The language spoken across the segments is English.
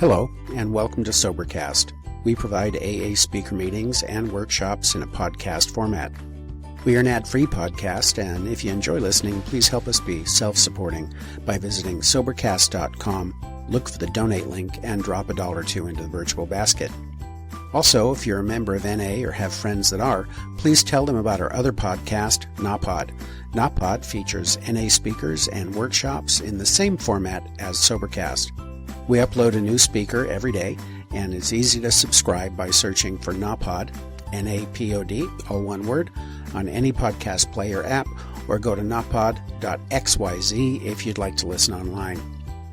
Hello, and welcome to Sobercast. We provide AA speaker meetings and workshops in a podcast format. We are an ad-free podcast, and if you enjoy listening, please help us be self-supporting by visiting Sobercast.com, look for the donate link, and drop $1 or $2 into the virtual basket. Also, if you're a member of NA or have friends that are, please tell them about our other podcast, NAPOD. NAPOD features NA speakers and workshops in the same format as Sobercast. We upload a new speaker every day, and it's easy to subscribe by searching for NAPOD, N-A-P-O-D, all one word, on any podcast player app, or go to napod.xyz if you'd like to listen online.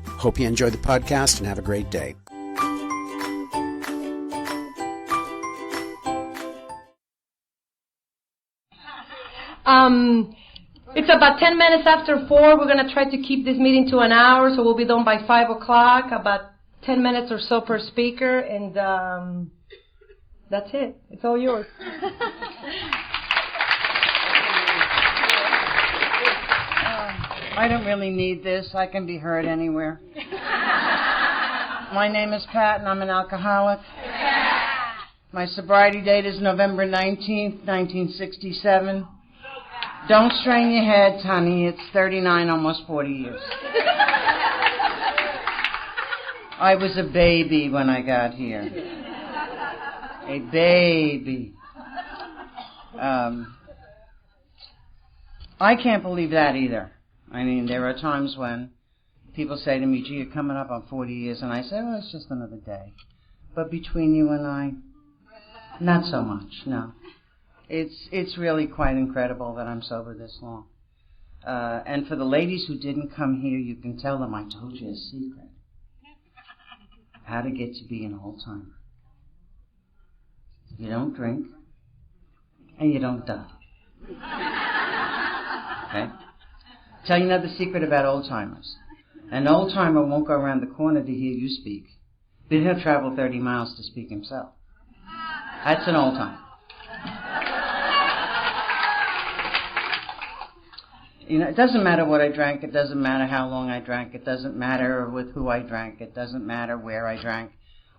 Hope you enjoy the podcast and have a great day. It's about 10 minutes after 4. We're going to try to keep this meeting to an hour, so we'll be done by 5 o'clock, about 10 minutes or so per speaker, and that's it. It's all yours. I don't really need this. I can be heard anywhere. My name is Pat, and I'm an alcoholic. My sobriety date is November 19th, 1967. Don't strain your heads, honey. It's 39, almost 40 years. I was a baby when I got here. A baby. I can't believe that either. I mean, there are times when people say to me, gee, you're coming up on 40 years. And I say, oh, it's just another day. But between you and I, not so much, no. It's really quite incredible that I'm sober this long. And for the ladies who didn't come here, you can tell them I told you a secret. How to get to be an old-timer. You don't drink, and you don't die. Okay? Tell you another secret about old-timers. An old-timer won't go around the corner to hear you speak, but he'll travel 30 miles to speak himself. That's an old-timer. You know, it doesn't matter what I drank. It doesn't matter how long I drank. It doesn't matter with who I drank. It doesn't matter where I drank.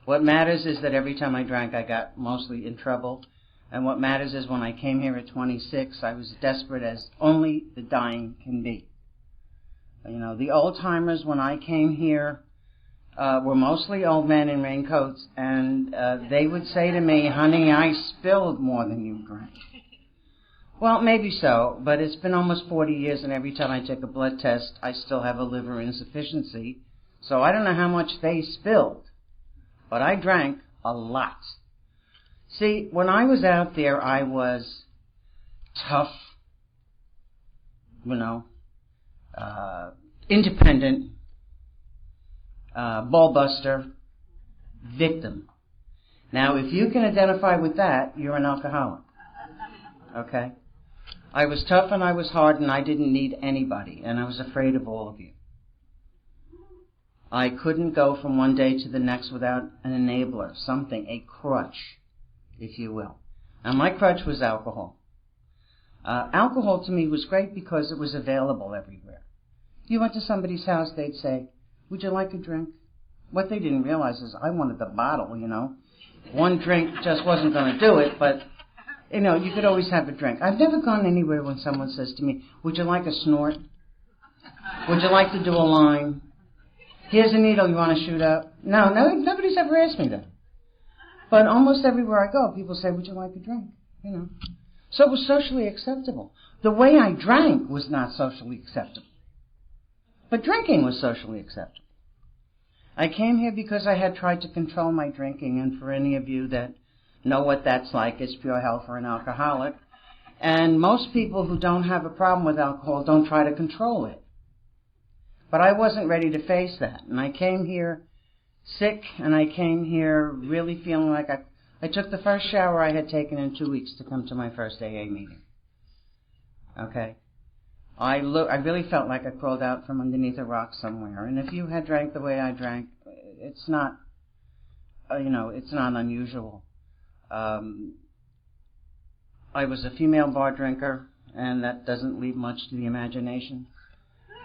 What matters is that every time I drank, I got mostly in trouble. And what matters is when I came here at 26, I was desperate as only the dying can be. You know, the old-timers, when I came here, were mostly old men in raincoats. And they would say to me, honey, I spilled more than you drank. Well, maybe so, but it's been almost 40 years, and every time I take a blood test, I still have a liver insufficiency. So I don't know how much they spilled, but I drank a lot. See, when I was out there, I was tough, you know, independent, ball buster, victim. Now, if you can identify with that, you're an alcoholic. Okay? I was tough and I was hard and I didn't need anybody, and I was afraid of all of you. I couldn't go from one day to the next without an enabler, something, a crutch, if you will. And my crutch was alcohol. Alcohol to me was great because it was available everywhere. You went to somebody's house, they'd say, would you like a drink? What they didn't realize is I wanted the bottle, you know. One drink just wasn't going to do it, but you know, you could always have a drink. I've never gone anywhere when someone says to me, would you like a snort? Would you like to do a line? Here's a needle, you want to shoot up? No, nobody's ever asked me that. But almost everywhere I go, people say, would you like a drink? You know. So it was socially acceptable. The way I drank was not socially acceptable. But drinking was socially acceptable. I came here because I had tried to control my drinking, and for any of you that know what that's like, it's pure hell for an alcoholic. And most people who don't have a problem with alcohol don't try to control it. But I wasn't ready to face that. And I came here sick, and I came here really feeling like I took the first shower I had taken in 2 weeks to come to my first AA meeting. Okay? I really felt like I crawled out from underneath a rock somewhere. And if you had drank the way I drank, it's not, it's not unusual. I was a female bar drinker, and that doesn't leave much to the imagination.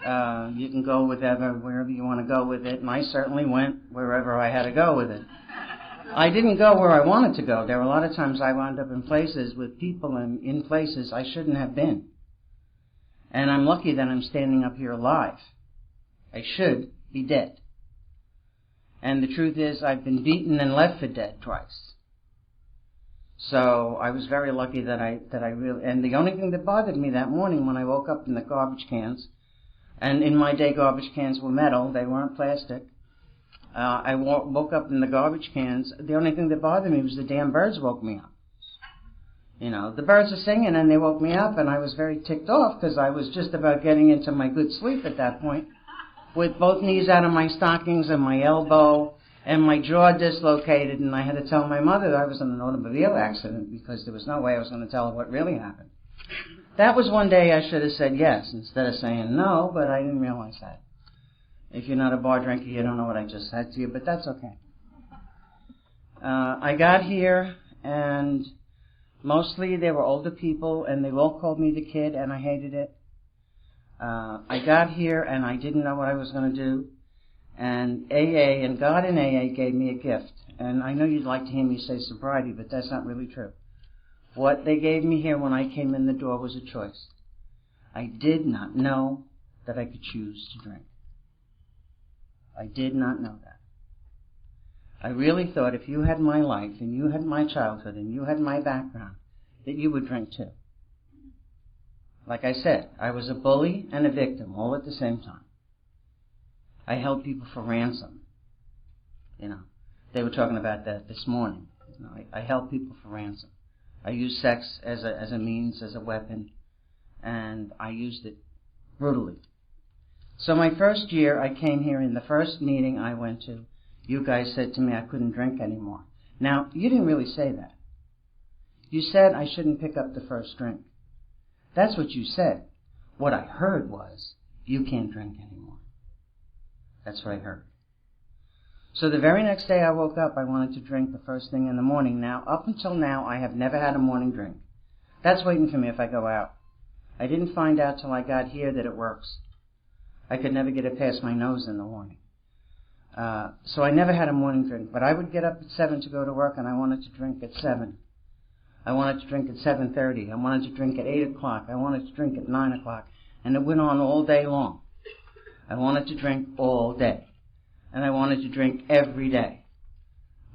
You can go wherever you want to go with it, and I certainly went wherever I had to go with it. I didn't go where I wanted to go. There were a lot of times I wound up in places with people and in places I shouldn't have been. And I'm lucky that I'm standing up here alive. I should be dead. And the truth is, I've been beaten and left for dead twice. So I was very lucky that I really, and the only thing that bothered me that morning when I woke up in the garbage cans, and in my day garbage cans were metal, they weren't plastic. I woke up in the garbage cans. The only thing that bothered me was the damn birds woke me up. You know, the birds are singing and they woke me up, and I was very ticked off because I was just about getting into my good sleep at that point, with both knees out of my stockings and my elbow and my jaw dislocated, and I had to tell my mother that I was in an automobile accident because there was no way I was going to tell her what really happened. That was one day I should have said yes instead of saying no, but I didn't realize that. If you're not a bar drinker, you don't know what I just said to you, but that's okay. I got here, and mostly they were older people, and they all called me the kid, and I hated it. I got here, and I didn't know what I was going to do, and AA, and God in AA gave me a gift. And I know you'd like to hear me say sobriety, but that's not really true. What they gave me here when I came in the door was a choice. I did not know that I could choose to drink. I did not know that. I really thought if you had my life, and you had my childhood, and you had my background, that you would drink too. Like I said, I was a bully and a victim all at the same time. I held people for ransom. You know, they were talking about that this morning. You know, I held people for ransom. I used sex as a means, as a weapon, and I used it brutally. So my first year, I came here, in the first meeting I went to, you guys said to me I couldn't drink anymore. Now, you didn't really say that. You said I shouldn't pick up the first drink. That's what you said. What I heard was, you can't drink anymore. That's what I heard. So the very next day I woke up, I wanted to drink the first thing in the morning. Now, up until now, I have never had a morning drink. That's waiting for me if I go out. I didn't find out till I got here that it works. I could never get it past my nose in the morning. So I never had a morning drink. But I would get up at 7 to go to work, and I wanted to drink at 7. I wanted to drink at 7:30. I wanted to drink at 8 o'clock. I wanted to drink at 9 o'clock. And it went on all day long. I wanted to drink all day. And I wanted to drink every day.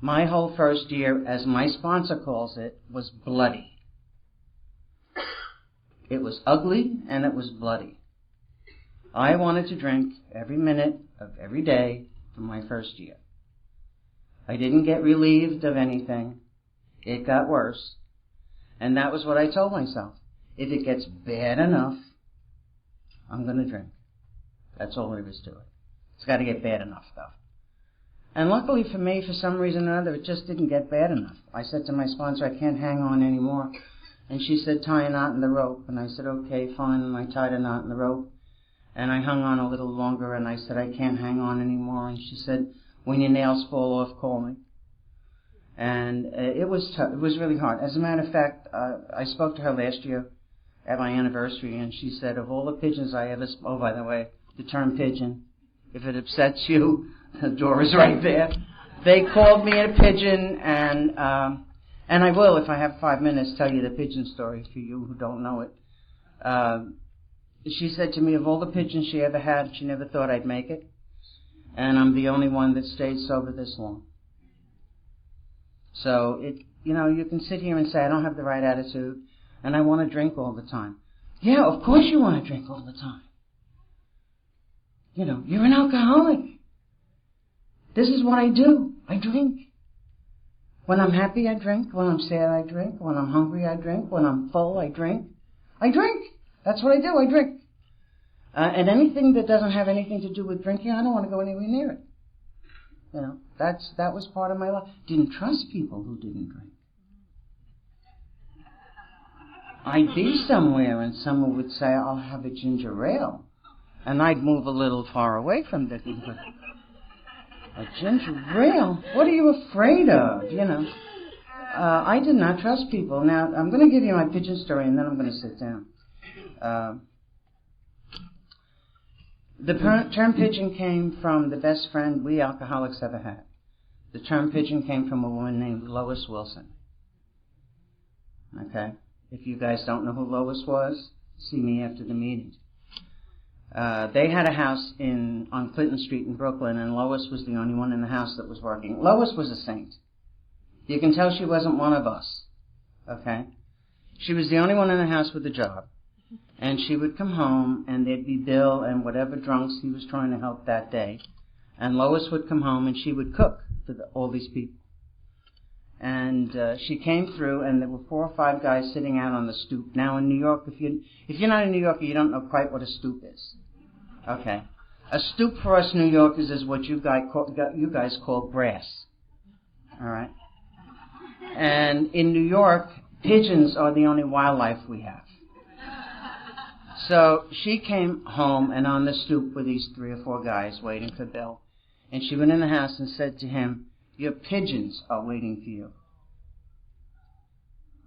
My whole first year, as my sponsor calls it, was bloody. It was ugly and it was bloody. I wanted to drink every minute of every day for my first year. I didn't get relieved of anything. It got worse. And that was what I told myself. If it gets bad enough, I'm going to drink. That's all there is to it. It's got to get bad enough, though. And luckily for me, for some reason or another, it just didn't get bad enough. I said to my sponsor, I can't hang on anymore. And she said, tie a knot in the rope. And I said, okay, fine. And I tied a knot in the rope. And I hung on a little longer, and I said, I can't hang on anymore. And she said, when your nails fall off, call me. And it was tough. It was really hard. As a matter of fact, I spoke to her last year at my anniversary, and she said, of all the pigeons I ever oh, by the way, the term pigeon, if it upsets you, the door is right there. They called me a pigeon, and I will, if I have 5 minutes, tell you the pigeon story for you who don't know it. She said to me, of all the pigeons she ever had, she never thought I'd make it. And I'm the only one that stayed sober this long. So, you can sit here and say, I don't have the right attitude, and I want to drink all the time. Yeah, of course you want to drink all the time. You're an alcoholic. This is what I do. I drink. When I'm happy, I drink. When I'm sad, I drink. When I'm hungry, I drink. When I'm full, I drink. I drink. That's what I do. I drink. And anything that doesn't have anything to do with drinking, I don't want to go anywhere near it. That was part of my life. Didn't trust people who didn't drink. I'd be somewhere and someone would say, I'll have a ginger ale. And I'd move a little far away from the thing. But a ginger ale? What are you afraid of? I did not trust people. Now, I'm going to give you my pigeon story and then I'm going to sit down. The term pigeon came from the best friend we alcoholics ever had. The term pigeon came from a woman named Lois Wilson. Okay? If you guys don't know who Lois was, see me after the meeting. They had a house on Clinton Street in Brooklyn, and Lois was the only one in the house that was working. Lois was a saint. You can tell she wasn't one of us. Okay? She was the only one in the house with a job. And she would come home, and there'd be Bill and whatever drunks he was trying to help that day. And Lois would come home, and she would cook for all these people. And she came through, and there were 4 or 5 guys sitting out on the stoop. Now in New York, if you're not a New Yorker, you don't know quite what a stoop is. Okay, a stoop for us New Yorkers is what you guys call grass. All right. And in New York, pigeons are the only wildlife we have. So she came home, and on the stoop were these 3 or 4 guys waiting for Bill. And she went in the house and said to him, "Your pigeons are waiting for you."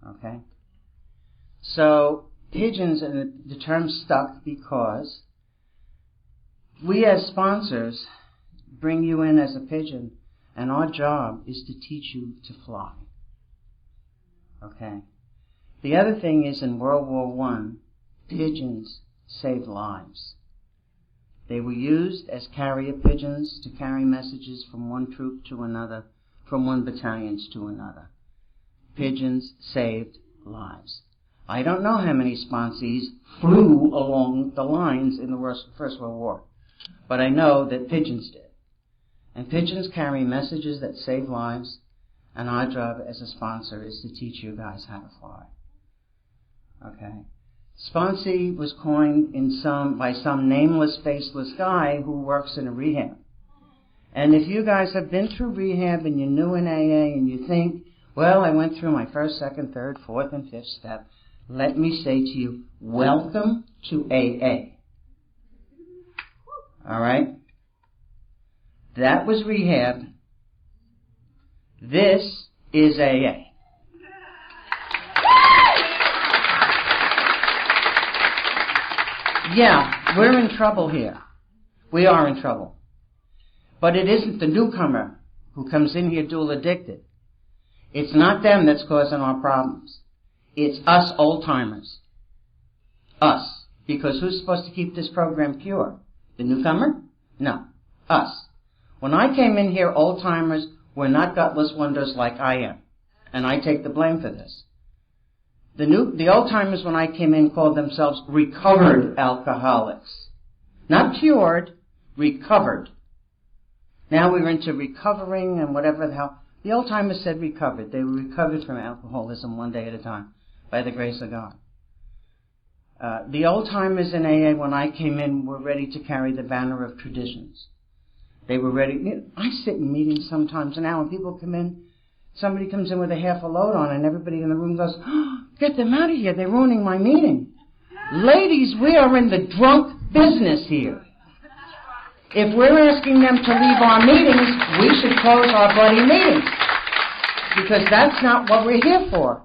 Okay? So, pigeons, and the term stuck because we as sponsors bring you in as a pigeon, and our job is to teach you to fly. Okay? The other thing is, in World War I, pigeons saved lives. They were used as carrier pigeons to carry messages from one troop to another, from one battalion to another. Pigeons saved lives. I don't know how many sponsees flew along the lines in the First World War, but I know that pigeons did. And pigeons carry messages that save lives, and our job as a sponsor is to teach you guys how to fly. Okay? Sponsee was coined by some nameless, faceless guy who works in a rehab. And if you guys have been through rehab and you're new in AA and you think, well, I went through my first, second, third, fourth, and fifth step, let me say to you, welcome to AA. All right? That was rehab. This is AA. Yeah, we're in trouble here. We are in trouble. But it isn't the newcomer who comes in here dual addicted. It's not them that's causing our problems. It's us old-timers. Us. Because who's supposed to keep this program pure? The newcomer? No. Us. When I came in here, old-timers were not gutless wonders like I am. And I take the blame for this. The old-timers, when I came in, called themselves recovered alcoholics. Not cured, recovered. Now we're into recovering and whatever the hell. The old-timers said recovered. They were recovered from alcoholism one day at a time, by the grace of God. The old-timers in AA, when I came in, were ready to carry the banner of traditions. They were ready. I sit in meetings sometimes now, when people come in, somebody comes in with a half a load on, and everybody in the room goes, oh, get them out of here, they're ruining my meeting. Ladies, we are in the drunk business here. If we're asking them to leave our meetings, we should close our bloody meetings. Because that's not what we're here for.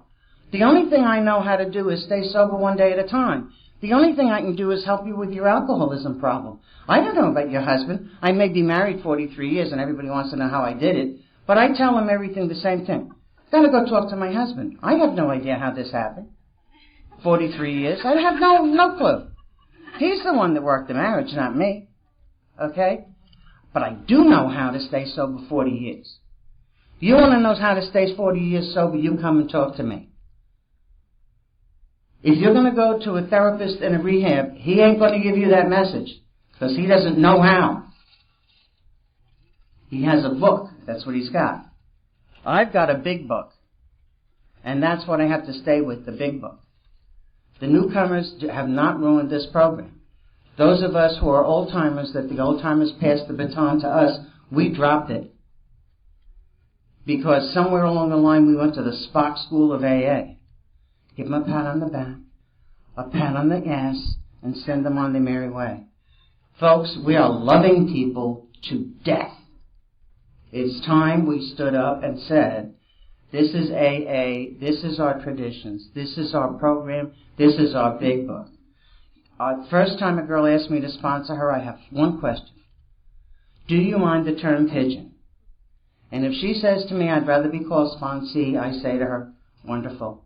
The only thing I know how to do is stay sober one day at a time. The only thing I can do is help you with your alcoholism problem. I don't know about your husband. I may be married 43 years and everybody wants to know how I did it. But I tell them everything the same thing. Gotta go talk to my husband. I have no idea how this happened. 43 years. I have no clue. He's the one that worked the marriage, not me. Okay? But I do know how to stay sober 40 years. You want to know how to stay 40 years sober, you come and talk to me. If you're going to go to a therapist in a rehab, he ain't going to give you that message. Because he doesn't know how. He has a book. That's what he's got. I've got a big book. And that's what I have to stay with, the big book. The newcomers have not ruined this program. Those of us who are old-timers, that the old-timers passed the baton to us, we dropped it. Because somewhere along the line we went to the Spock School of AA. Give them a pat on the back, a pat on the ass, and send them on their merry way. Folks, we are loving people to death. It's time we stood up and said, this is AA, this is our traditions, this is our program, this is our big book. First time a girl asked me to sponsor her, I have one question. Do you mind the term pigeon? And if she says to me, I'd rather be called sponsee, I say to her, wonderful.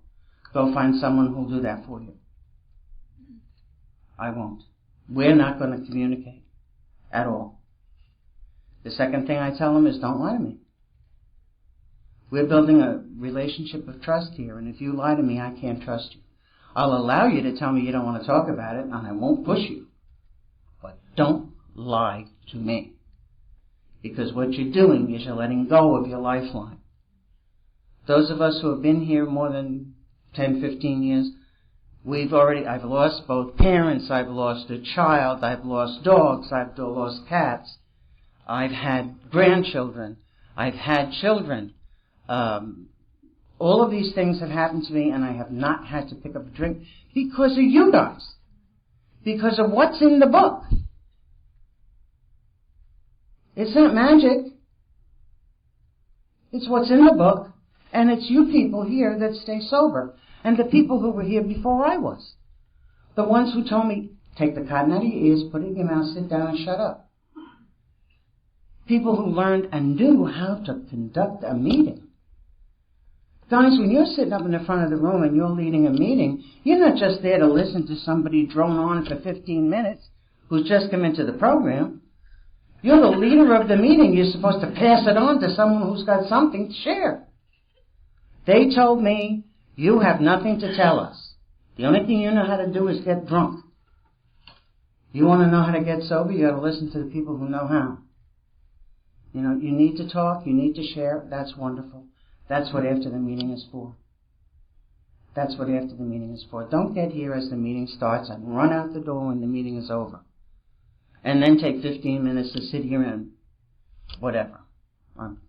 Go find someone who'll do that for you. I won't. We're not going to communicate at all. The second thing I tell them is don't lie to me. We're building a relationship of trust here, and if you lie to me, I can't trust you. I'll allow you to tell me you don't want to talk about it, and I won't push you. But don't lie to me. Because what you're doing is you're letting go of your lifeline. Those of us who have been here more than 10, 15 years, I've lost both parents, I've lost a child, I've lost dogs, I've lost cats, I've had grandchildren, I've had children. All of these things have happened to me, and I have not had to pick up a drink because of you guys. Because of what's in the book. It's not magic. It's what's in the book, and it's you people here that stay sober, and the people who were here before I was. The ones who told me, take the cotton out of your ears, put it in your mouth, sit down and shut up. People who learned and knew how to conduct a meeting. Guys, when you're sitting up in the front of the room and you're leading a meeting, you're not just there to listen to somebody drone on for 15 minutes who's just come into the program. You're the leader of the meeting. You're supposed to pass it on to someone who's got something to share. They told me, you have nothing to tell us. The only thing you know how to do is get drunk. You want to know how to get sober, you got to listen to the people who know how. You know, you need to talk, you need to share. That's wonderful. That's what after the meeting is for. That's what after the meeting is for. Don't get here as the meeting starts and run out the door when the meeting is over. And then take 15 minutes to sit here and whatever. I'm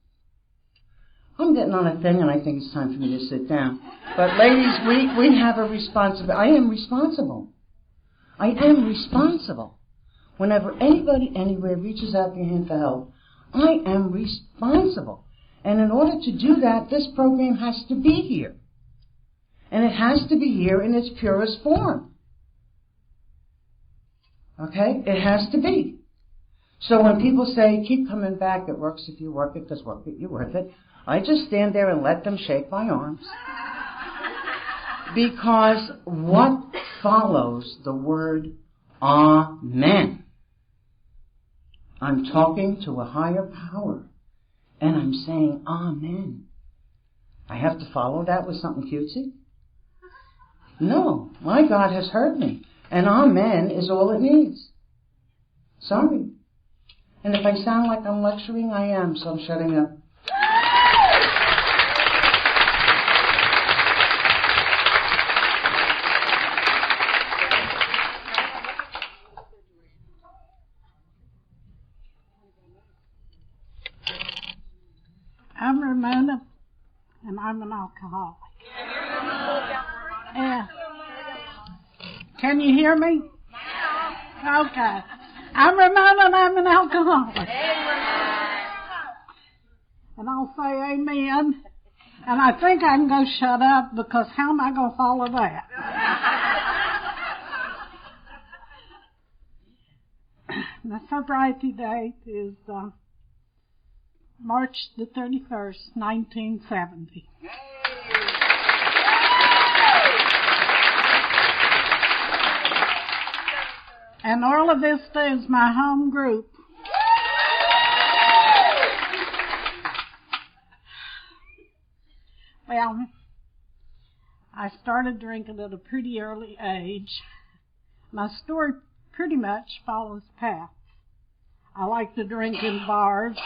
getting on a thing and I think it's time for me to sit down. But ladies, we have a responsibility. I am responsible. I am responsible. Whenever anybody anywhere reaches out their hand for help, I am responsible. And in order to do that, this program has to be here. And it has to be here in its purest form. Okay? It has to be. So when people say, keep coming back, it works if you work it, because work it, you're worth it, I just stand there and let them shake my arms. Because what follows the word Amen? I'm talking to a higher power. And I'm saying, Amen. I have to follow that with something cutesy? No. My God has heard me. And Amen is all it needs. Sorry. And if I sound like I'm lecturing, I am, so I'm shutting up. I'm Ramona, and I'm an alcoholic. Yeah. Can you hear me? Okay. I'm Ramona, and I'm an alcoholic. And I'll say amen. And I think I can go shut up, because how am I going to follow that? My sobriety date is March the 31st, 1970. And Orla Vista is my home group. Well, I started drinking at a pretty early age. My story pretty much follows paths. I like to drink in bars.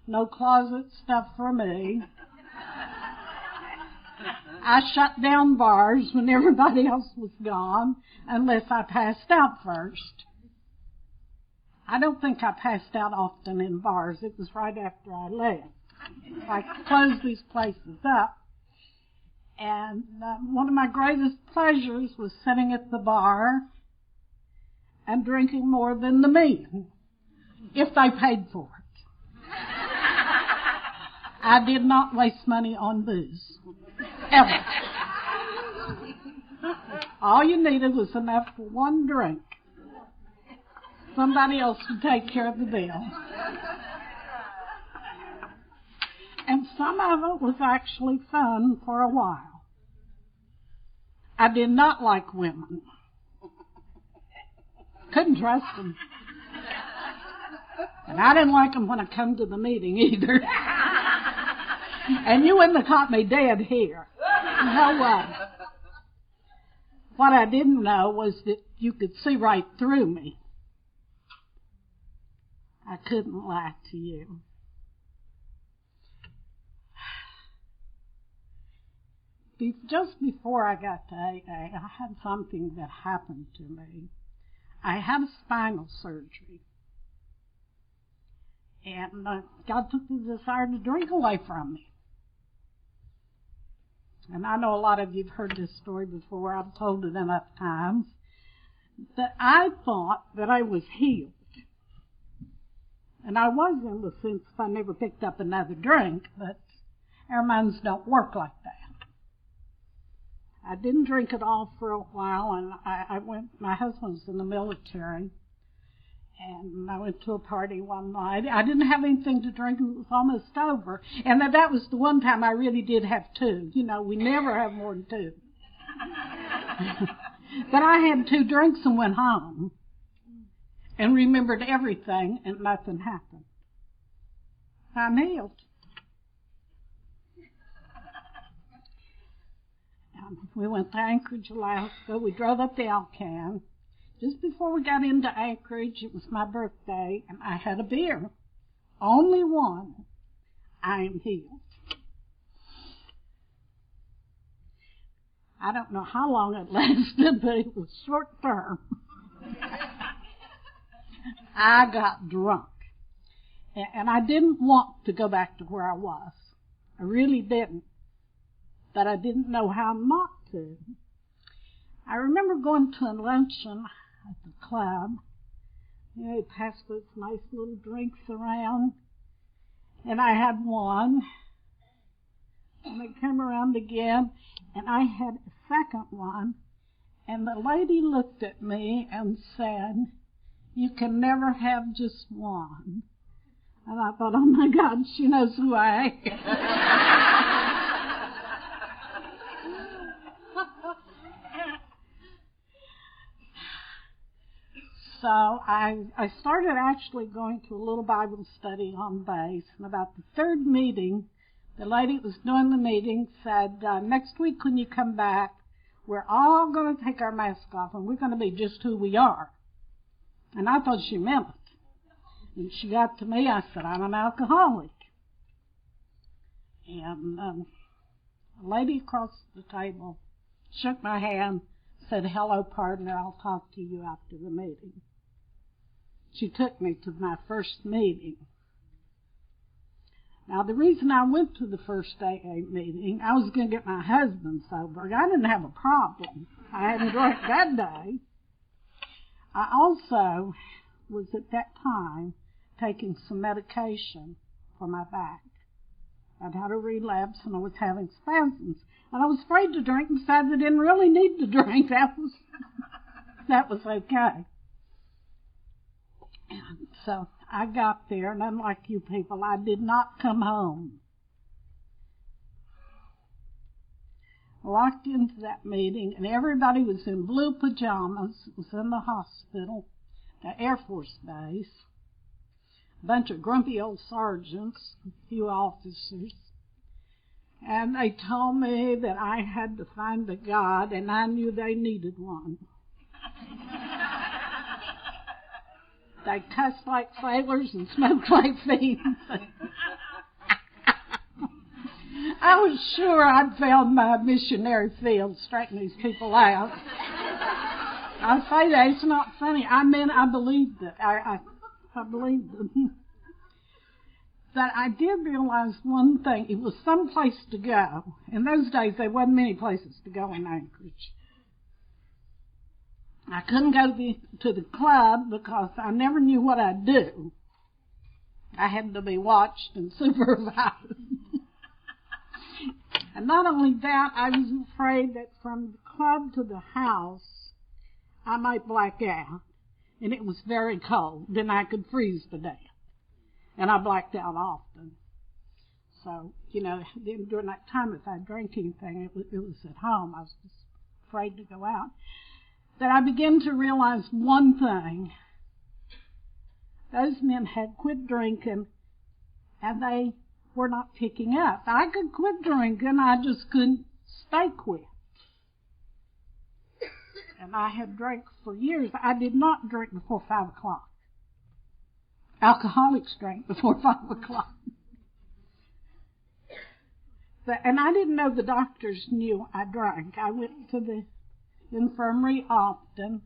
No closet stuff for me. I shut down bars when everybody else was gone, unless I passed out first. I don't think I passed out often in bars. It was right after I left. I closed these places up. And one of my greatest pleasures was sitting at the bar and drinking more than the men, if they paid for it. I did not waste money on booze. Ever. All you needed was enough for one drink. Somebody else would take care of the bill. And some of it was actually fun for a while. I did not like women. Couldn't trust them. And I didn't like them when I come to the meeting either. And you wouldn't have caught me dead here. No way. What I didn't know was that you could see right through me. I couldn't lie to you. Just before I got to AA, I had something that happened to me. I had a spinal surgery. And God took the desire to drink away from me. And I know a lot of you have heard this story before. I've told it enough times. That I thought that I was healed. And I was in the sense if I never picked up another drink, but our minds don't work like that. I didn't drink at all for a while, and my husband was in the military, and I went to a party one night. I didn't have anything to drink, and it was almost over. And that was the one time I really did have two. You know, we never have more than two. But I had 2 drinks and went home and remembered everything, and nothing happened. I'm healed. We went to Anchorage, Alaska. We drove up to Alcan. Just before we got into Anchorage, it was my birthday, and I had a beer. Only one. I am healed. I don't know how long it lasted, but it was short term. I got drunk. And I didn't want to go back to where I was. I really didn't. But I didn't know how not to. I remember going to a luncheon at the club. You know, they passed those nice little drinks around. And I had one. And they came around again. And I had a second one. And the lady looked at me and said, "You can never have just one." And I thought, oh my God, she knows who I am. So I started actually going to a little Bible study on base. And about the 3rd meeting, the lady that was doing the meeting said, next week when you come back, we're all going to take our mask off and we're going to be just who we are. And I thought she meant it. And she got to me, I said, I'm an alcoholic. And a lady across the table shook my hand, said, "Hello, partner, I'll talk to you after the meeting." She took me to my first meeting. Now, the reason I went to the first AA meeting, I was going to get my husband sober. I didn't have a problem. I hadn't drunk that day. I also was at that time taking some medication for my back. I'd had a relapse and I was having spasms. And I was afraid to drink and decided I didn't really need to drink. That was okay. And so I got there, and unlike you people, I did not come home. I walked into that meeting, and everybody was in blue pajamas. It was in the hospital, the Air Force Base. A bunch of grumpy old sergeants, a few officers. And they told me that I had to find a God, and I knew they needed one. They cussed like sailors and smoked like fiends. I was sure I'd found my missionary field, straighten these people out. I say that, it's not funny. I mean, I believed it. I believed it. But I did realize one thing. It was some place to go. In those days, there wasn't many places to go in Anchorage. I couldn't go to the club because I never knew what I'd do. I had to be watched and supervised. And not only that, I was afraid that from the club to the house, I might black out, and it was very cold, then I could freeze to death. And I blacked out often. So, then during that time, if I drank anything, it was at home. I was just afraid to go out. That I began to realize one thing. Those men had quit drinking, and they were not picking up. I could quit drinking, I just couldn't stay quit. And I had drank for years. I did not drink before 5 o'clock. Alcoholics drank before 5 o'clock. And I didn't know the doctors knew I drank. I went to the infirmary often,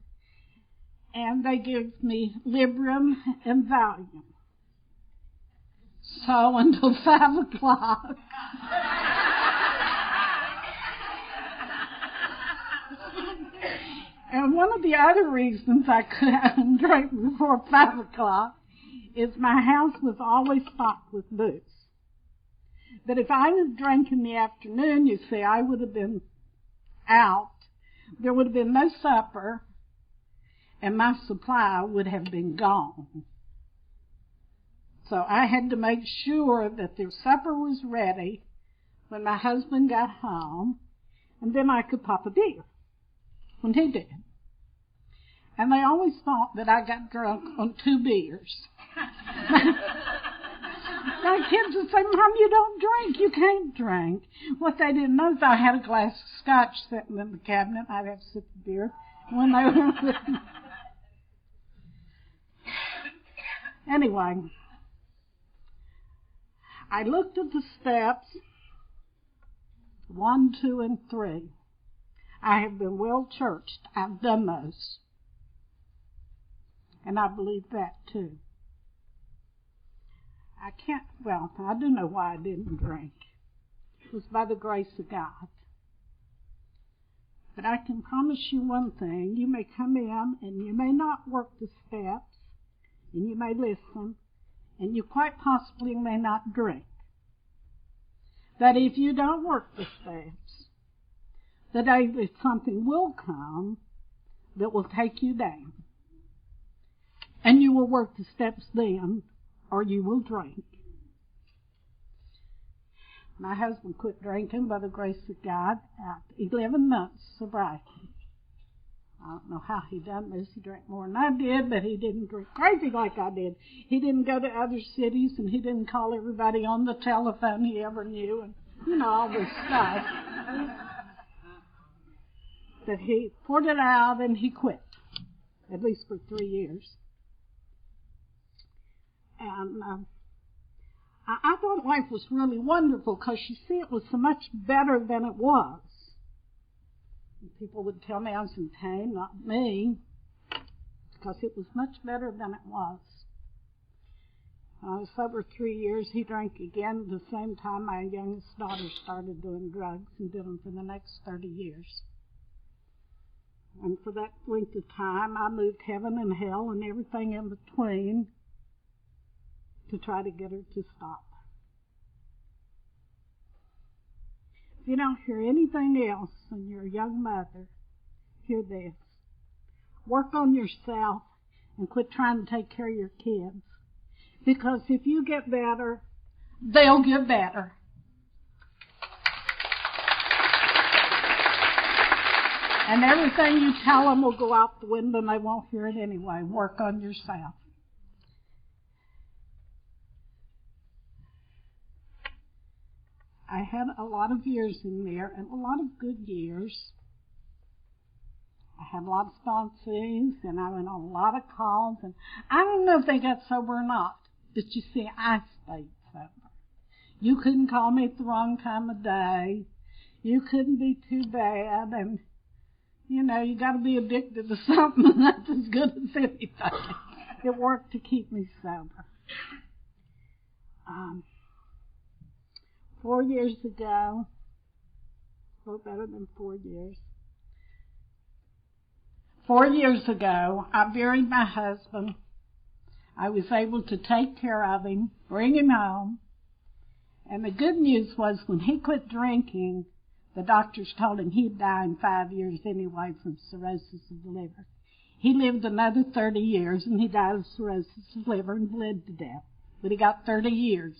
and they gave me Librium and Valium. So until 5 o'clock, and one of the other reasons I couldn't drink before 5 o'clock is my house was always stocked with booze. But if I had drank in the afternoon, you see, I would have been out. There would have been no supper, and my supply would have been gone. So I had to make sure that their supper was ready when my husband got home, and then I could pop a beer when he did. And they always thought that I got drunk on 2 beers. My kids would say, Mom, you don't drink. You can't drink. What they didn't know is I had a glass of scotch sitting in the cabinet. I'd have a sip of beer when they were with me. Anyway, I looked at the steps, 1, 2, and 3. I have been well churched. I've done those. And I believe that too. I do know why I didn't drink. It was by the grace of God. But I can promise you one thing. You may come in and you may not work the steps, and you may listen, and you quite possibly may not drink. That if you don't work the steps, that something will come that will take you down. And you will work the steps then, or you will drink. My husband quit drinking by the grace of God at 11 months sobriety. I don't know how he done this. He drank more than I did, but he didn't drink crazy like I did. He didn't go to other cities, and he didn't call everybody on the telephone he ever knew, and all this stuff. But he poured it out, and he quit, at least for 3 years. And I thought life was really wonderful because, you see, it was so much better than it was. And people would tell me I was in pain, not me, because it was much better than it was. I was sober 3 years. He drank again at the same time my youngest daughter started doing drugs, and did them for the next 30 years. And for that length of time, I moved heaven and hell and everything in between to try to get her to stop. If you don't hear anything else and you're a young mother, hear this. Work on yourself and quit trying to take care of your kids. Because if you get better, they'll get better. And everything you tell them will go out the window and they won't hear it anyway. Work on yourself. I had a lot of years in there, and a lot of good years. I had a lot of sponsees, and I went on a lot of calls, and I don't know if they got sober or not, but you see, I stayed sober. You couldn't call me at the wrong time of day. You couldn't be too bad, and, you got to be addicted to something that's as good as anything. It worked to keep me sober. 4 years ago, a little better than 4 years. 4 years ago, I buried my husband. I was able to take care of him, bring him home. And the good news was when he quit drinking, The doctors told him he'd die in 5 years anyway from cirrhosis of the liver. He lived another 30 years, and he died of cirrhosis of the liver and bled to death. But he got 30 years,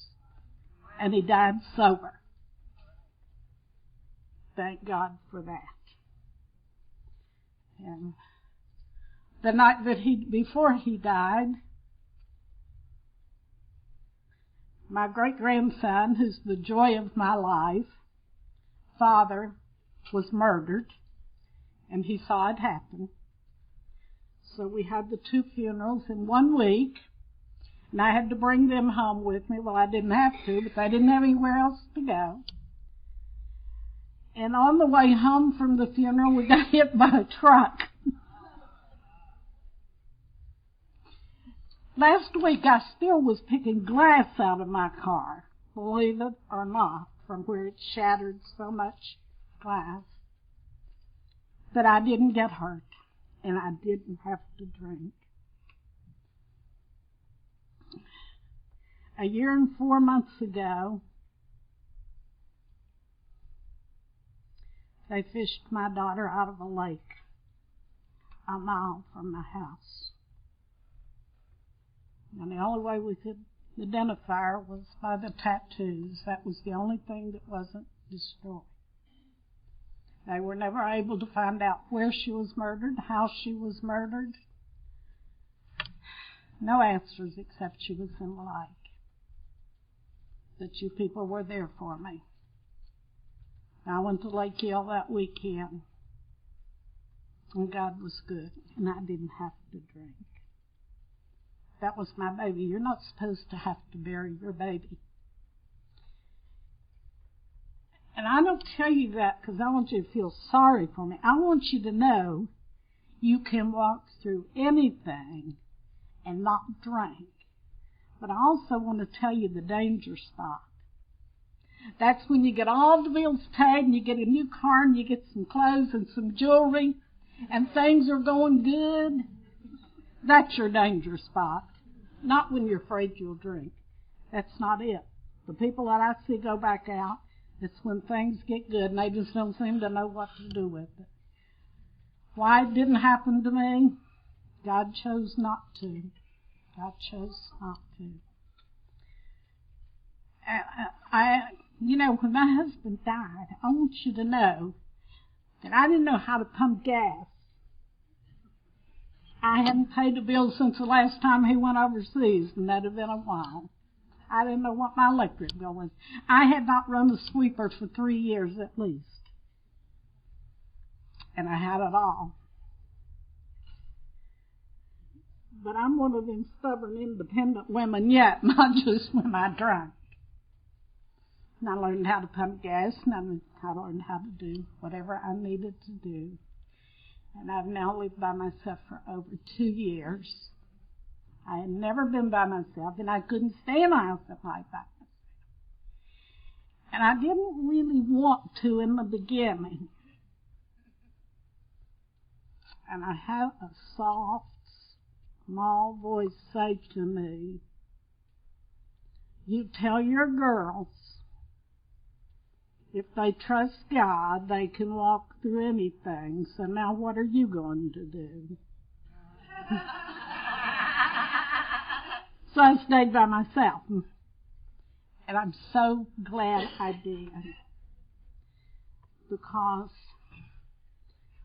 and he died sober. Thank God for that. And the night that before he died, my great-grandson, who's the joy of my life, father, was murdered, and he saw it happen. So we had the 2 funerals in 1 week, and I had to bring them home with me. Well, I didn't have to, but they didn't have anywhere else to go. And on the way home from the funeral, we got hit by a truck. Last week, I still was picking glass out of my car, believe it or not, from where it shattered so much glass. But I didn't get hurt, and I didn't have to drink. A year and 4 months ago, they fished my daughter out of a lake a mile from my house. And the only way we could identify her was by the tattoos. That was the only thing that wasn't destroyed. They were never able to find out where she was murdered, how she was murdered. No answers except she was in the lake. That you people were there for me. I went to Lake Hill that weekend, and God was good, and I didn't have to drink. That was my baby. You're not supposed to have to bury your baby. And I don't tell you that because I want you to feel sorry for me. I want you to know you can walk through anything and not drink. But I also want to tell you the danger spot. That's when you get all the bills paid and you get a new car and you get some clothes and some jewelry and things are going good. That's your danger spot. Not when you're afraid you'll drink. That's not it. The people that I see go back out, it's when things get good and they just don't seem to know what to do with it. Why it didn't happen to me? God chose not to. God chose not to. When my husband died, I want you to know that I didn't know how to pump gas. I hadn't paid a bill since the last time he went overseas, and that had been a while. I didn't know what my electric bill was. I had not run a sweeper for 3 years at least. And I had it all. But I'm one of them stubborn, independent women yet, not just when I drank. And I learned how to pump gas, and I learned how to do whatever I needed to do. And I've now lived by myself for over 2 years. I had never been by myself, and I couldn't stay in a house at night by myself. And I didn't really want to in the beginning. And I had a soft, small voice say to me, "You tell your girls if they trust God, they can walk through anything. So now what are you going to do?" So I stayed by myself. And I'm so glad I did. Because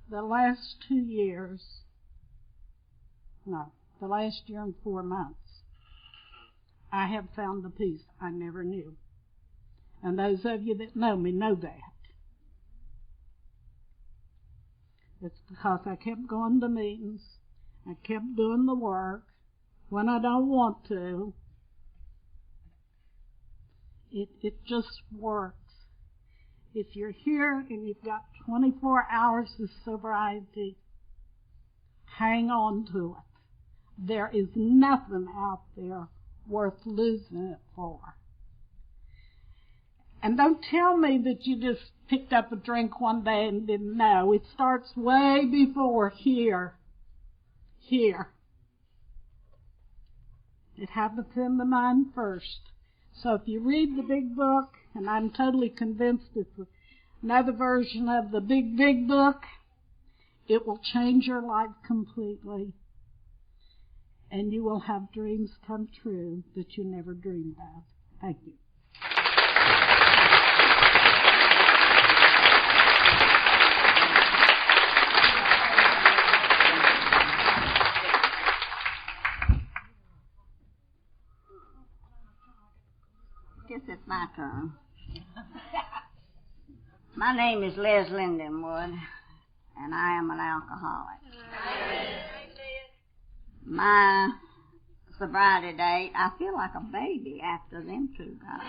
the last 2 years, the last year and 4 months, I have found the peace I never knew. And those of you that know me know that. It's because I kept going to meetings. I kept doing the work when I don't want to. It just works. If you're here and you've got 24 hours of sobriety, hang on to it. There is nothing out there worth losing it for. And don't tell me that you just picked up a drink one day and didn't know. It starts way before here. Here. It happens in the mind first. So if you read the big book, and I'm totally convinced it's another version of the Big Big Book. It will change your life completely, and you will have dreams come true that you never dreamed of. Thank you. Guess it's my turn. My name is Les Lindenwood, and I am an alcoholic. My sobriety date, I feel like a baby after them two guys.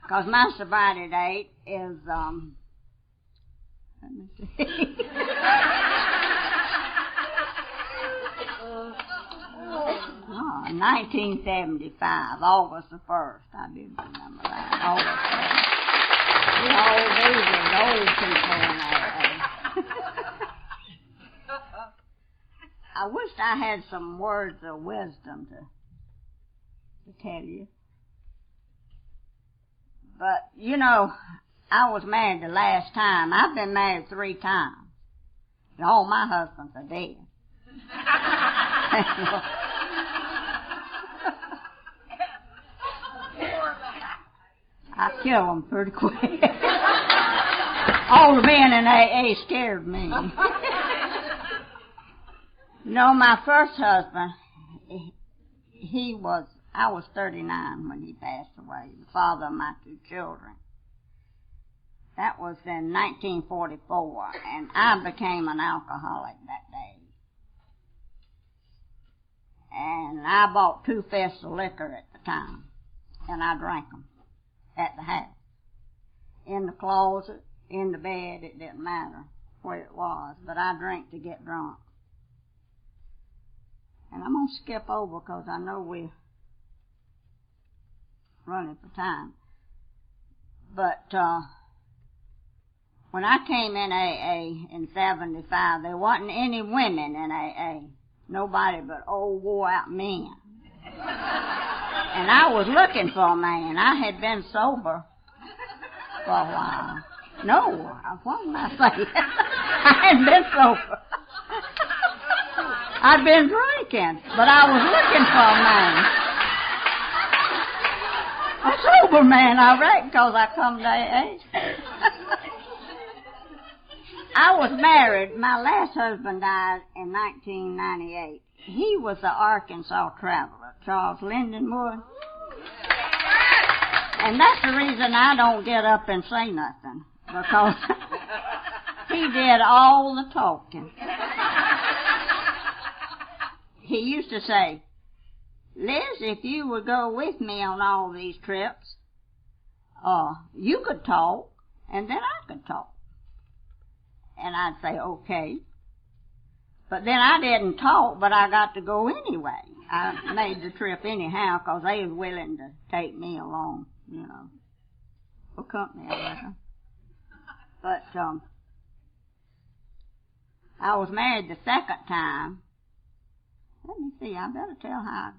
Because my sobriety date is, let me see. 1975, August the 1st. I did remember that. August 1st. We old people in AA. I wished I had some words of wisdom to tell you. But, you know, I was married the last time. I've been married 3 times. And all my husbands are dead. I kill them pretty quick. All the men in AA scared me. You know, my first husband, I was 39 when he passed away, the father of my 2 children. That was in 1944, and I became an alcoholic that day. And I bought 2 fists of liquor at the time, and I drank them at the house. In the closet, in the bed, it didn't matter where it was, but I drank to get drunk. And I'm going to skip over because I know we're running for time. But when I came in AA in 75, there wasn't any women in AA. Nobody but old wore-out men. And I was looking for a man. I had been sober for a while. No, what am I saying? I hadn't been sober. I'd been drinking, but I was looking for a man. A sober man, I reckon, because I come to AA. I was married. My last husband died in 1998. He was the Arkansas traveler, Charles Lindenwood. And that's the reason I don't get up and say nothing, because he did all the talking. He used to say, Liz, if you would go with me on all these trips, you could talk, and then I could talk. And I'd say, okay. But then I didn't talk, but I got to go anyway. I made the trip anyhow, because they was willing to take me along, you know, for company, I reckon. But I was married the second time. Let me see, I better tell how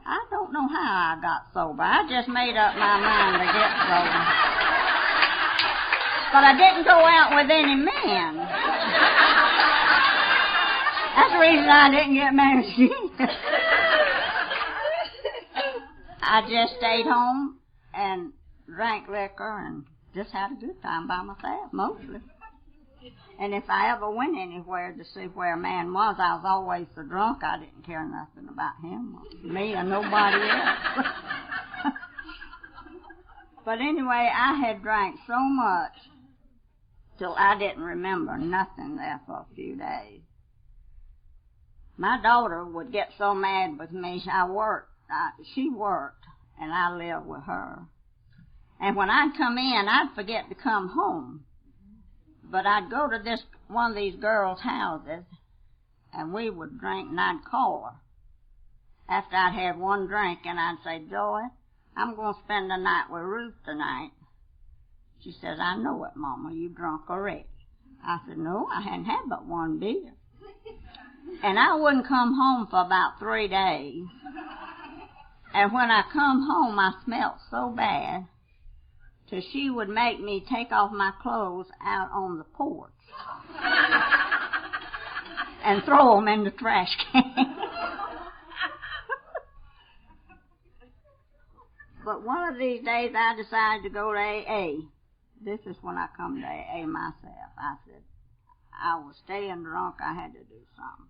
I don't know how I got sober. I just made up my mind to get sober. But I didn't go out with any men. That's the reason I didn't get married. I just stayed home and drank liquor and just had a good time by myself, mostly. And if I ever went anywhere to see where a man was, I was always so drunk I didn't care nothing about him, or me, or nobody else. But anyway, I had drank so much till I didn't remember nothing there for a few days. My daughter would get so mad with me. She worked, and I lived with her. And when I'd come in, I'd forget to come home. But I'd go to one of these girls' houses, and we would drink, and I'd call her after I'd had one drink, and I'd say, Joy, I'm going to spend the night with Ruth tonight. She says, I know it, Mama, you drunk already. I said, no, I hadn't had but one beer. And I wouldn't come home for about 3 days. And when I come home, I smelled so bad. till she would make me take off my clothes out on the porch and throw them in the trash can. But one of these days I decided to go to AA. This is when I come to AA myself. I said, I was staying drunk, I had to do something.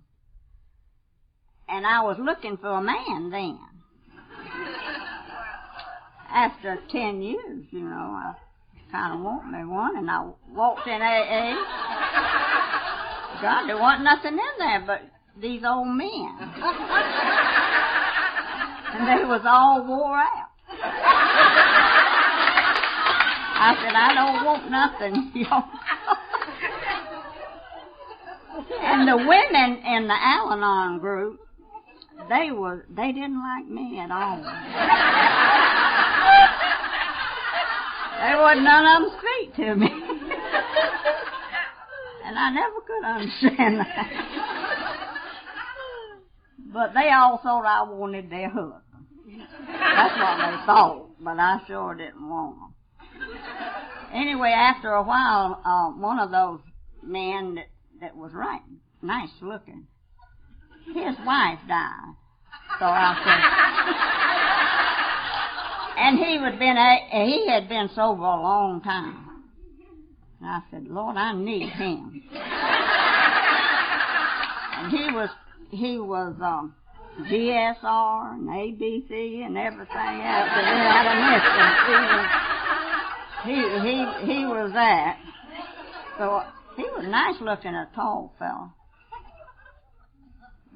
And I was looking for a man then. After 10 years, you know, I kind of want me one, and I walked in AA. God, there wasn't nothing in there but these old men. And they was all wore out. I said, I don't want nothing, y'all. And the women in the Al-Anon group, they didn't like me at all. There wasn't none of them speak to me. And I never could understand that. But they all thought I wanted their husband. That's what they thought, but I sure didn't want them. Anyway, after a while, one of those men that was right nice looking, his wife died. So I said, and he had been sober a long time. And I said, Lord, I need him. And he was GSR and ABC and everything else. And then I missed him. He was that. So he was nice looking, a tall fella.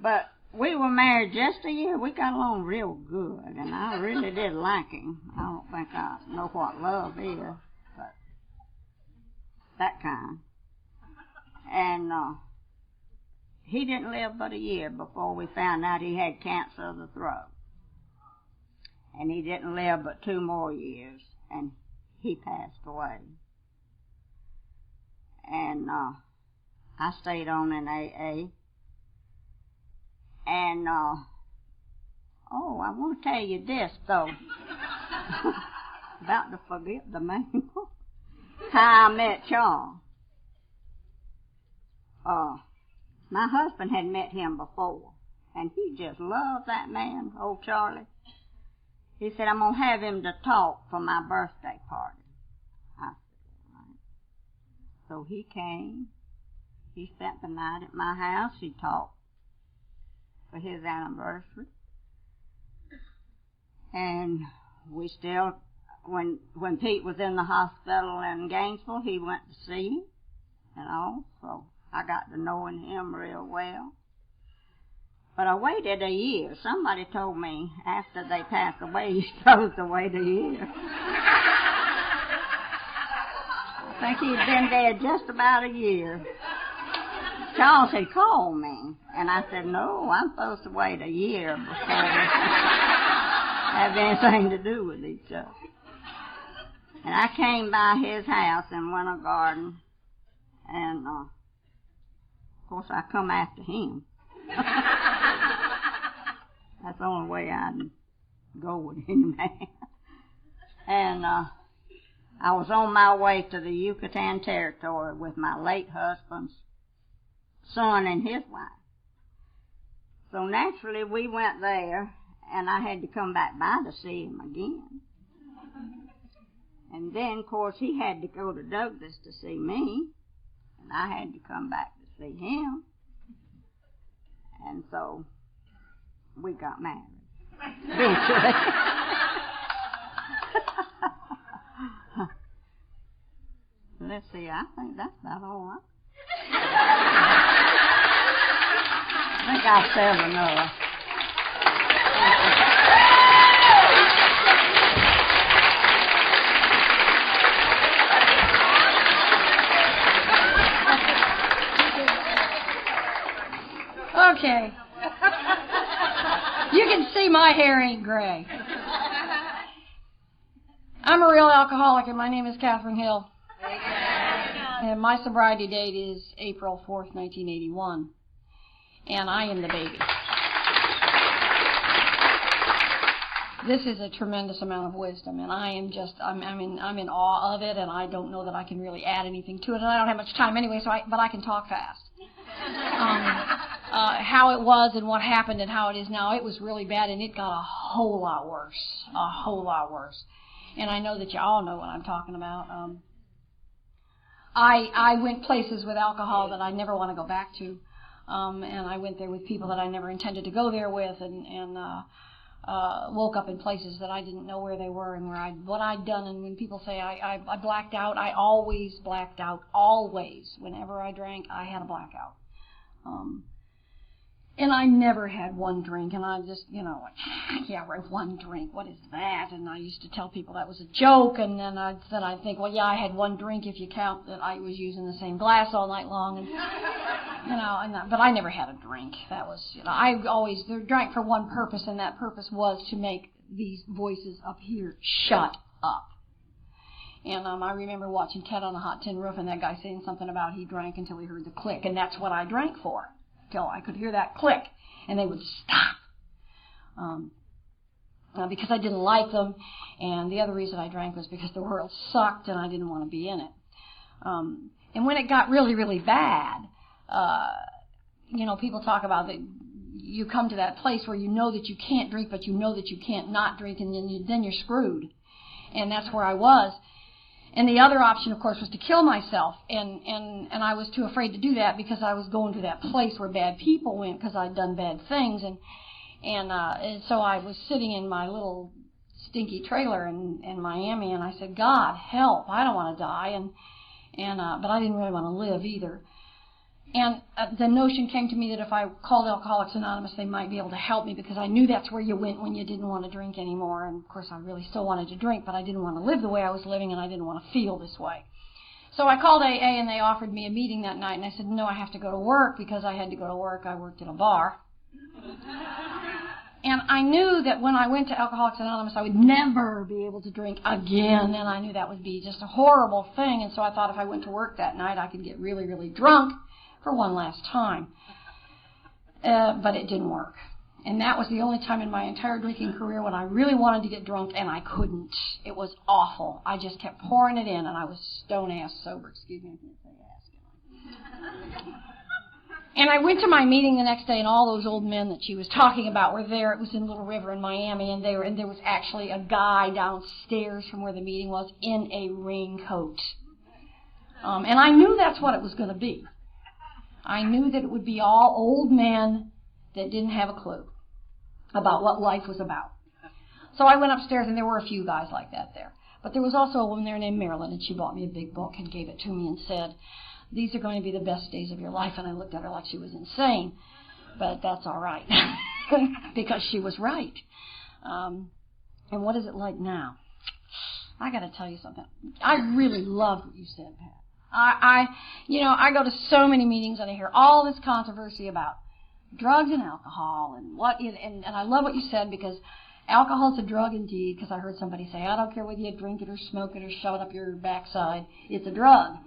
But we were married just a year. We got along real good, and I really did like him. I don't think I know what love is, but that kind. And he didn't live but a year before we found out he had cancer of the throat. And he didn't live but 2 more years, and he passed away. And I stayed on in AA. And, I want to tell you this, though. About to forget the name. How I met Charles. My husband had met him before, and he just loved that man, old Charlie. He said, I'm going to have him to talk for my birthday party. I said, all right. So he came. He spent the night at my house. He talked for his anniversary. And we still, when Pete was in the hospital in Gainesville, he went to see him and all, so I got to knowing him real well. But I waited a year. Somebody told me after they passed away, you're supposed to wait a year. I think he'd been dead just about a year. Charles had called me, and I said, no, I'm supposed to wait a year before we have anything to do with each other. And I came by his house in Winter Garden, and, of course, I come after him. That's the only way I'd go with any man. And I was on my way to the Yucatan Territory with my late husband's son and his wife. So naturally we went there, and I had to come back by to see him again. And then, of course, he had to go to Douglas to see me, and I had to come back to see him. And so we got married eventually. Let's see, I think that's about all right. I think I've said enough. Okay. You can see my hair ain't gray. I'm a real alcoholic, and my name is Catherine Hill. And my sobriety date is April 4th, 1981. And I am the baby. This is a tremendous amount of wisdom, and I'm in awe of it, and I don't know that I can really add anything to it, and I don't have much time anyway, but I can talk fast. How it was and what happened and how it is now, it was really bad, and it got a whole lot worse, And I know that you all know what I'm talking about. I went places with alcohol that I never want to go back to, and I went there with people that I never intended to go there with, and woke up in places that I didn't know where they were and what I'd done. And when people say I blacked out, I always blacked out, always. Whenever I drank, I had a blackout. And I never had one drink, and I just, yeah, right, one drink, what is that? And I used to tell people that was a joke, and then I'd think, well, yeah, I had one drink if you count that I was using the same glass all night long, and but I never had a drink. That was, I always drank for one purpose, and that purpose was to make these voices up here shut up. And I remember watching Ted on the Hot Tin Roof, and that guy saying something about he drank until he heard the click, and that's what I drank for. Till I could hear that click, and they would stop. Because I didn't like them, and the other reason I drank was because the world sucked, and I didn't want to be in it. And when it got really, really bad, people talk about that you come to that place where you know that you can't drink, but you know that you can't not drink, and then you're screwed. And that's where I was. And the other option, of course, was to kill myself, and I was too afraid to do that because I was going to that place where bad people went because I'd done bad things, and so I was sitting in my little stinky trailer in Miami, and I said, God, help! I don't want to die, but I didn't really want to live either. And the notion came to me that if I called Alcoholics Anonymous, they might be able to help me because I knew that's where you went when you didn't want to drink anymore. And, of course, I really still wanted to drink, but I didn't want to live the way I was living, and I didn't want to feel this way. So I called AA, and they offered me a meeting that night, and I said, no, I have to go to work. Because I had to go to work, I worked at a bar. And I knew that when I went to Alcoholics Anonymous, I would never be able to drink again, and I knew that would be just a horrible thing. And so I thought if I went to work that night, I could get really, really drunk for one last time. But it didn't work. And that was the only time in my entire drinking career when I really wanted to get drunk, and I couldn't. It was awful. I just kept pouring it in, and I was stone-ass sober. Excuse me, I can't say ass. And I went to my meeting the next day, and all those old men that she was talking about were there. It was in Little River in Miami, and there was actually a guy downstairs from where the meeting was in a raincoat. And I knew that's what it was going to be. I knew that it would be all old men that didn't have a clue about what life was about. So I went upstairs, and there were a few guys like that there. But there was also a woman there named Marilyn, and she bought me a big book and gave it to me and said, these are going to be the best days of your life. And I looked at her like she was insane. But that's all right, because she was right. And what is it like now? I got to tell you something. I really loved what you said, Pat. I go to so many meetings and I hear all this controversy about drugs and alcohol and I love what you said because alcohol is a drug indeed, because I heard somebody say, I don't care whether you drink it or smoke it or shove it up your backside, it's a drug.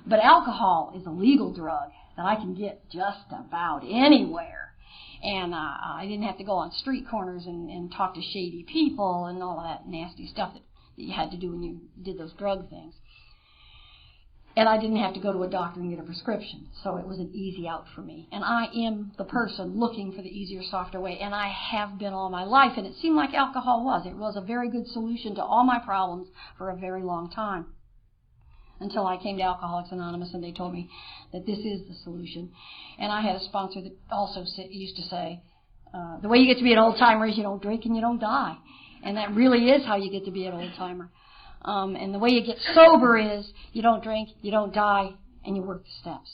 But alcohol is a legal drug that I can get just about anywhere. And I didn't have to go on street corners and talk to shady people and all of that nasty stuff that you had to do when you did those drug things. And I didn't have to go to a doctor and get a prescription, so it was an easy out for me. And I am the person looking for the easier, softer way, and I have been all my life, and it seemed like alcohol was. It was a very good solution to all my problems for a very long time, until I came to Alcoholics Anonymous, and they told me that this is the solution. And I had a sponsor that also used to say, the way you get to be an old-timer is you don't drink and you don't die. And that really is how you get to be an old-timer. And the way you get sober is you don't drink, you don't die, and you work the steps.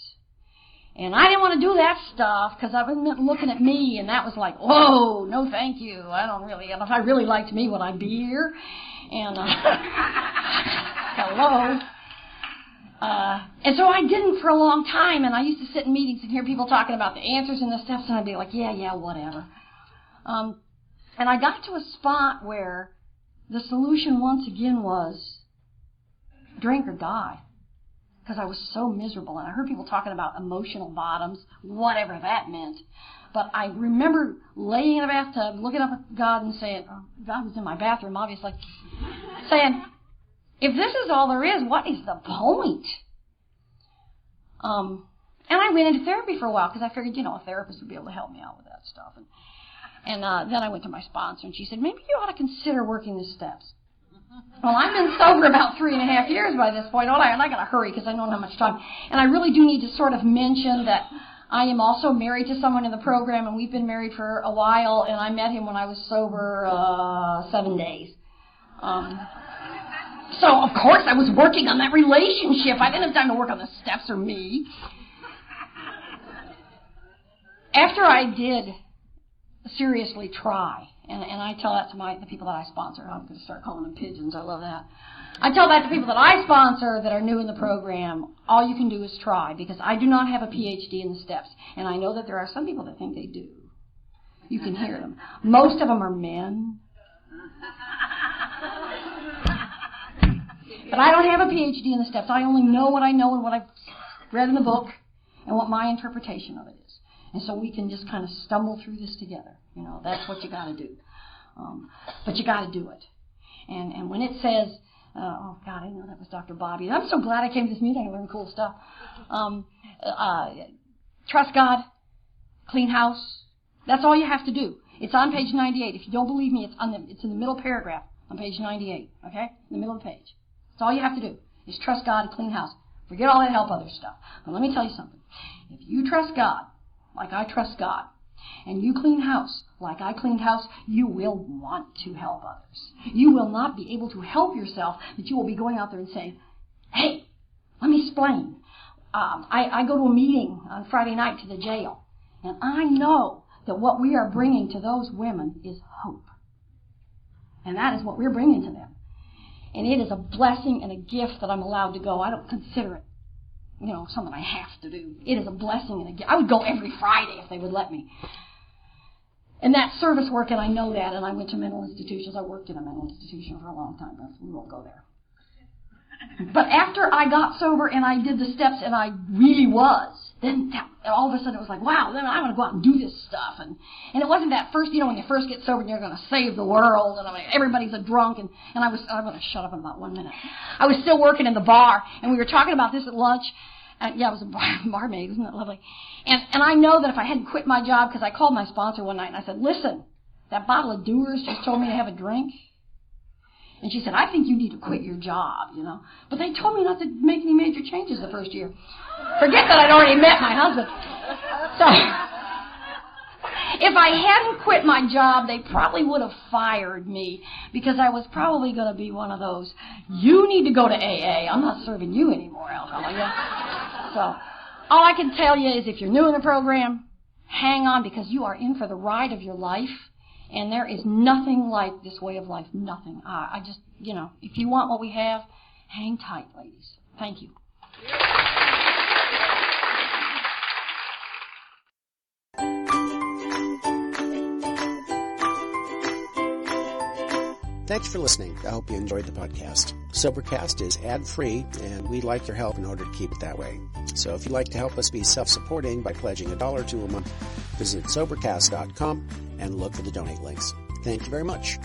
And I didn't want to do that stuff because I was looking at me, and that was like, whoa, no thank you. I don't really, and if I really liked me, would I be here? And, hello. And so I didn't for a long time, and I used to sit in meetings and hear people talking about the answers and the steps, and I'd be like, yeah, whatever. And I got to a spot where the solution once again was drink or die, because I was so miserable. And I heard people talking about emotional bottoms, whatever that meant. But I remember laying in a bathtub, looking up at God and saying, oh, God was in my bathroom, obviously, saying, if this is all there is, what is the point? And I went into therapy for a while because I figured, a therapist would be able to help me out with that stuff. And then I went to my sponsor, and she said, maybe you ought to consider working the steps. Well, I've been sober about 3.5 years by this point, and I got to hurry because I don't have much time. And I really do need to sort of mention that I am also married to someone in the program, and we've been married for a while, and I met him when I was sober 7 days. So, of course, I was working on that relationship. I didn't have time to work on the steps or me. After I did seriously try, and I tell that to the people that I sponsor. I'm going to start calling them pigeons. I love that. I tell that to people that I sponsor that are new in the program. All you can do is try, because I do not have a PhD in the steps, and I know that there are some people that think they do. You can hear them. Most of them are men. But I don't have a PhD in the steps. I only know what I know and what I've read in the book and what my interpretation of it is. And so we can just kind of stumble through this together. That's what you got to do. But you got to do it. And when it says, oh, God, I didn't know that was Dr. Bobby. I'm so glad I came to this meeting. I learned cool stuff. Trust God, clean house. That's all you have to do. It's on page 98. If you don't believe me, it's in the middle paragraph on page 98, okay? In the middle of the page. That's all you have to do is trust God and clean house. Forget all that help other stuff. But let me tell you something. If you trust God, like I trust God, and you clean house like I cleaned house, you will want to help others. You will not be able to help yourself, but you will be going out there and saying, hey, let me explain. I go to a meeting on Friday night to the jail, and I know that what we are bringing to those women is hope. And that is what we're bringing to them. And it is a blessing and a gift that I'm allowed to go. I don't consider it, something I have to do. It is a blessing and a gift. I would go every Friday if they would let me. And that service work, and I know that, and I went to mental institutions. I worked in a mental institution for a long time. We won't go there. But after I got sober and I did the steps, and I really was, then all of a sudden it was like, wow, then I'm going to go out and do this stuff. And it wasn't that first, when you first get sober and you're going to save the world, and everybody's a drunk, and I'm going to shut up in about 1 minute. I was still working in the bar, and we were talking about this at lunch. And I was a barmaid, isn't that lovely? And I know that if I hadn't quit my job, because I called my sponsor one night and I said, listen, that bottle of Dewar's just told me to have a drink. And she said, I think you need to quit your job, But they told me not to make any major changes the first year. Forget that I'd already met my husband. So, if I hadn't quit my job, they probably would have fired me, because I was probably going to be one of those, you need to go to AA. I'm not serving you anymore, alcohol. So, all I can tell you is if you're new in the program, hang on, because you are in for the ride of your life. And there is nothing like this way of life. Nothing. I just, if you want what we have, hang tight, ladies. Thank you. Thanks for listening. I hope you enjoyed the podcast. Sobercast is ad-free, and we'd like your help in order to keep it that way. So if you'd like to help us be self-supporting by pledging $1 or $2 a month, visit Sobercast.com and look for the donate links. Thank you very much.